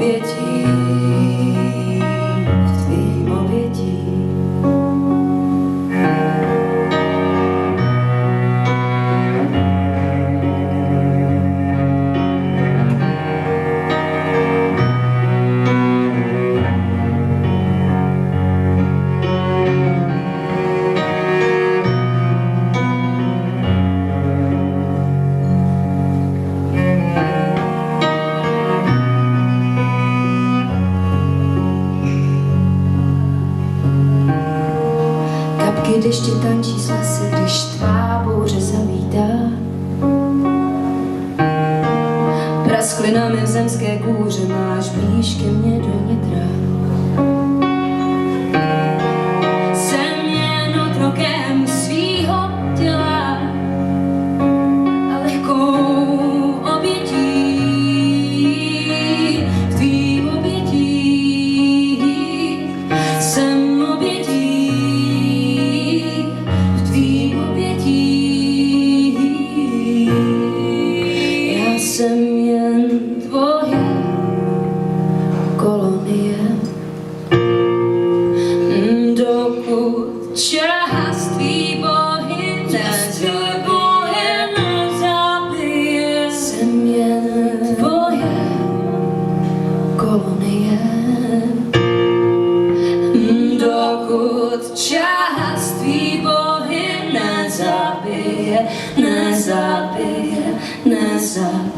obětí, v tvým obětí. Když ti tančí z lesy, když tvá bouře zavítá, prasklinami v zemské kůře máš blíž ke mně do nitra. Jsem jen otrokem svýho těla a lehkou obětí, v tvým obětí. Jsem obětí, jsem jen tvoje kolonie, dokud čas tvý bohy nezabije. Jsem jen tvoje kolonie, dokud čas tvý bohy nezabije, nezabije, nezabije.